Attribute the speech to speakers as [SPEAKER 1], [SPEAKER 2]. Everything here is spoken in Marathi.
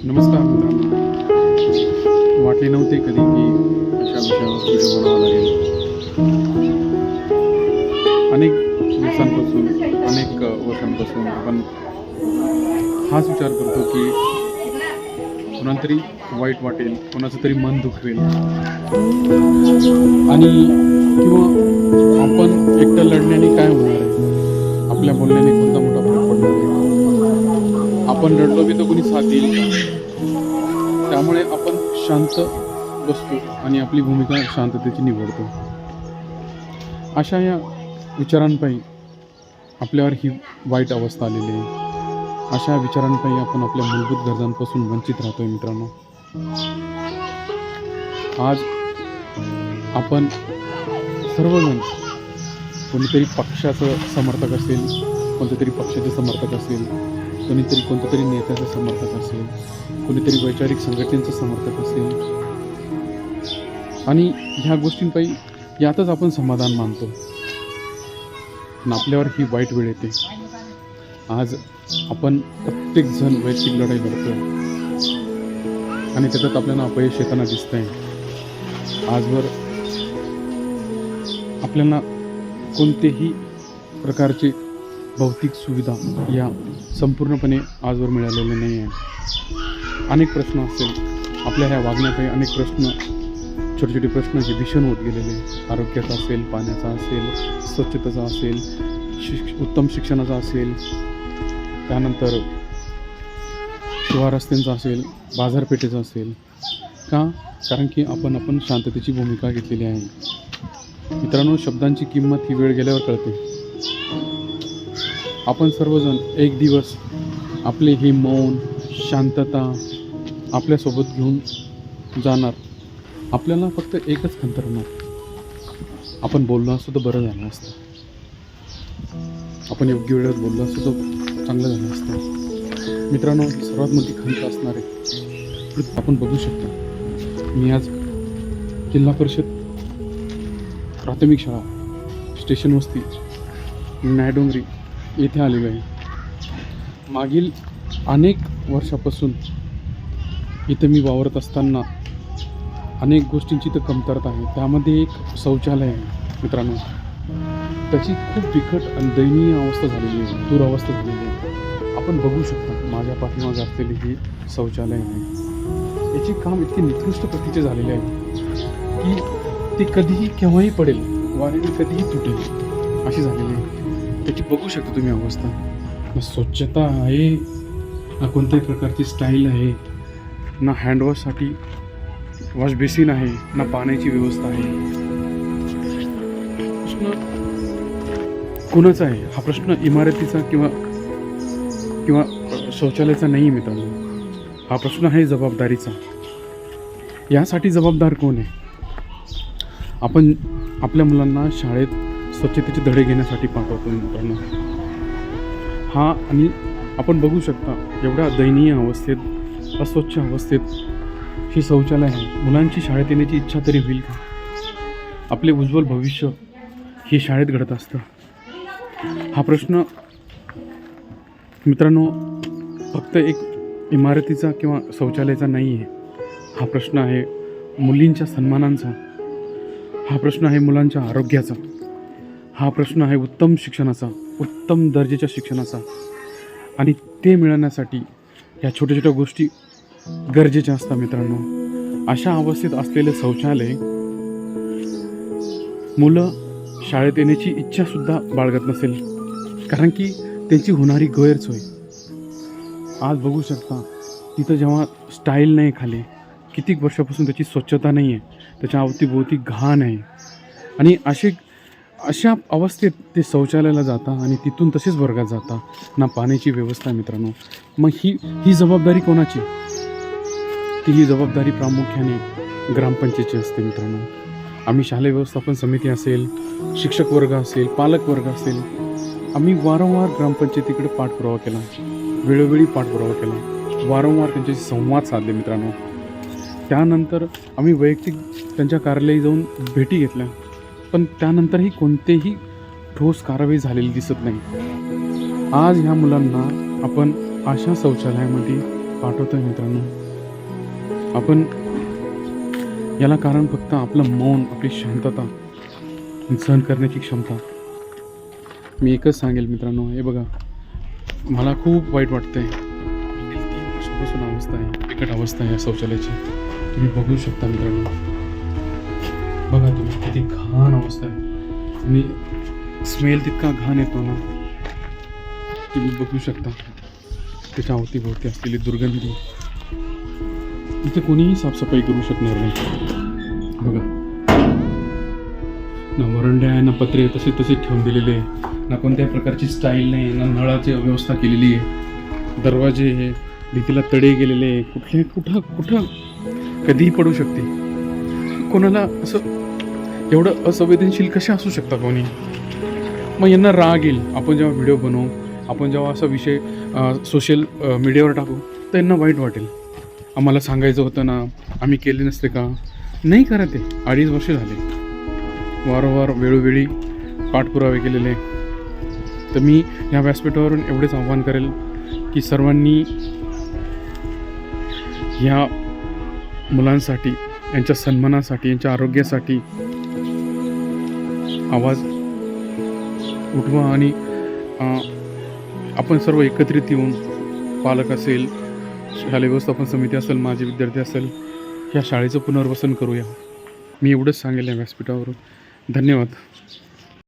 [SPEAKER 1] नमस्कार मित्रांनो, वाटले नव्हते कधी की अशा विषयावर व्हिडिओ बनावा लागेल. अनेक दिवसांपासून अनेक वर्षांपासून आपण हाच विचार करतो की कोणाला तरी वाईट वाटेल, कोणाचं तरी मन दुखवेल आणि किंवा आपण एकटं लढण्याने काय होणार आहे, आपल्या बोलण्याने कोणता मोठा फरक पडणार आहे, आपण रडलो बी तर कोणी साथ देईल का? त्यामुळे आपण शांत बसतो आणि आपली भूमिका शांततेची निवडतो. अशा या विचारांपायी आपल्यावर ही वाईट अवस्था आलेली आहे. अशा विचारांपायी आपण आपल्या मूलभूत गरजांपासून वंचित राहतोय मित्रांनो. आज आपण सर्वजण कोणीतरी पक्षाचं समर्थक असेल, कोणत्या तरी पक्षाचे समर्थक असेल, कोणीतरी कोणत्या तरी नेत्याचं समर्थक असेल, कोणीतरी वैचारिक संघटनेचं समर्थक असेल आणि ह्या गोष्टींपायी यातच आपण समाधान मानतो. पण आपल्यावर ही वाईट वेळ येते. आज आपण प्रत्येकजण वैयक्तिक लढाई लढतोय आणि त्याच्यात आपल्याला अपयश येताना दिसतंय. आजवर आपल्याला कोणतेही प्रकारचे भौतिक सुविधा या संपूर्णपणे आजवर मिळालेले नाही आहे. अनेक प्रश्न असेल आपल्या ह्या वागण्यापायी, अनेक प्रश्न, छोटे छोटे प्रश्न जे भीषण होत गेलेले, आरोग्याचा असेल, पाण्याचा असेल, स्वच्छतेचा असेल, उत्तम शिक्षणाचा असेल, त्यानंतर शिवार रस्त्यांचा असेल, बाजारपेठेचा असेल. का? कारण की आपण शांततेची भूमिका घेतलेली आहे. मित्रांनो, शब्दांची किंमत ही वेळ गेल्यावर कळते. आपण सर्वजण एक दिवस आपले हे मौन, शांतता आपल्यासोबत घेऊन जाणार. आपल्याला फक्त एकच खंत राहणार, आपण बोललो असतो तर बरं झालं असतं, आपण योग्य वेळेत बोललो असतो तर चांगलं झालं असतं. मित्रांनो, ही सर्वात मोठी खंत असणार आहे. आपण बघू शकता, मी आज जिल्हा परिषद प्राथमिक शाळा स्टेशन वस्ती न्यायडोंगरी येथे आलेलो आहे. मागील अनेक वर्षापासून इथं मी वावरत असताना अनेक गोष्टींची तर कमतरता आहे. त्यामध्ये एक शौचालय आहे मित्रांनो. त्याची खूप बिकट आणि दयनीय अवस्था झालेली आहे, दुरावस्था झालेली आहे. आपण बघू शकता माझ्या पाठीमागे असलेली ही शौचालय आहे. याचे काम इतके निकृष्ट प्रतीचे झालेले आहे की ते कधीही केव्हाही पडेल, वाऱ्याने कधीही तुटेल अशी झालेली आहे. त्याची बघू शकता तुम्ही अवस्था. ना स्वच्छता आहे, ना कोणत्याही प्रकारची स्टाईल आहे, ना हँडवॉशसाठी वॉश बेसिन आहे, ना पाण्याची व्यवस्था आहे. प्रश्न कोणाचा आहे हा प्रश्न? इमारतीचा किंवा शौचालयाचा नाही मित्रांनो. हा प्रश्न आहे जबाबदारीचा. यासाठी जबाबदार कोण आहे? आपण आपल्या मुलांना शाळेत स्वच्छतेचे धडे घेण्यासाठी पाठवतो मित्रांनो. हा, आणि आपण बघू शकता एवढ्या दयनीय अवस्थेत, अस्वच्छ अवस्थेत ही शौचालय आहे. मुलांची शाळेत येण्याची इच्छा तरी होईल का? आपले उज्ज्वल भविष्य हे शाळेत घडत असतं. हा प्रश्न मित्रांनो फक्त एक इमारतीचा किंवा शौचालयाचा नाही आहे. हा प्रश्न आहे मुलींच्या सन्मानांचा, हा प्रश्न आहे मुलांच्या आरोग्याचा, हा प्रश्न आहे उत्तम शिक्षणाचा, उत्तम दर्जाच्या शिक्षणाचा. आणि ते मिळवण्यासाठी ह्या छोट्या छोट्या गोष्टी गरजेच्या असतात मित्रांनो. अशा अवस्थेत असलेले शौचालय मुलं शाळेत येण्याची इच्छासुद्धा बाळगत नसेल, कारण की त्यांची होणारी गैरसोय. आज बघू शकता तिथं जेव्हा स्टाईल नाही खाली, कित्येक वर्षापासून त्याची स्वच्छता नाही आहे, त्याच्या अवतीभोवती घाण आहे आणि अशा अवस्थेत ते शौचालयाला जाता आणि तिथून तसेच वर्गात जाता. ना पाण्याची व्यवस्था मित्रांनो. मग ही जबाबदारी कोणाची? ही जबाबदारी प्रामुख्याने ग्रामपंचायतीची असते मित्रांनो. आम्ही शालेय व्यवस्थापन समिती असेल, शिक्षक वर्ग असेल, पालक वर्ग असेल, आम्ही वारंवार ग्रामपंचायतीकडे पाठपुरावा केला, वेळोवेळी पाठपुरावा केला, वारंवार त्यांच्याशी संवाद साधले मित्रांनो. त्यानंतर आम्ही वैयक्तिक त्यांच्या कार्यालयात जाऊन भेटी घेतल्या, पण त्यानंतरही कोणतेही ठोस कारवाई झालेली दिसत नाही. आज ह्या मुलांना आपण अशा शौचालयामध्ये पाठवतो आहे मित्रांनो. आपण याला कारण फक्त आपलं मौन, आपली शांतता, सहन करण्याची क्षमता. मी एकच सांगेल मित्रांनो, हे बघा, मला खूप वाईट वाटतंय. 3 वर्षापासून अवस्था आहे, बिकट अवस्था आहे या शौचालयाची. तुम्ही बघू शकता मित्रांनो, बघा तुम्ही किती घाण अवस्था आहे आणि स्मेल तितका घाण येतो ना, तुम्ही बघू शकता. त्याच्या अवतीभोवती असलेली दुर्गंधी, इथे कोणीही साफसफाई करू शकणार नाही. बघा ना, वरंड्या आहे ना, पत्रे तसे ठेवून दिलेले आहे, ना कोणत्या प्रकारची स्टाईल नाही, ना नळाची व्यवस्था केलेली आहे. दरवाजे आहे, भिंतीला तडे गेलेले आहे, कुठं कधीही पडू शकते. कोणाला असं एवढं असंवेदनशील कसे असू शकता कोणी? मग यांना राग येईल. आपण जेव्हा व्हिडिओ बनवू, आपण जेव्हा असा विषय सोशल मीडियावर टाकू, तर यांना वाईट वाटेल. आम्हाला सांगायचं होतं ना, आम्ही केले नसते का? नाही करत आहे. 2.5 वर्ष झाले, वारंवार वेळोवेळी पाठपुरावे केलेले. तर मी ह्या व्यासपीठावरून एवढेच आव्हान करेल की सर्वांनी ह्या मुलांसाठी, यांच्या सन्मानासाठी, यांच्या आरोग्यासाठी आवाज उठवा आणि आपण सर्व एकत्रित येऊन, पालक असेल, शालेय व्यवस्थापन समिती असेल, माझे विद्यार्थी असेल, ह्या शाळेचं पुनर्वसन करूया. मी एवढंच सांगेल या व्यासपीठावरून. धन्यवाद.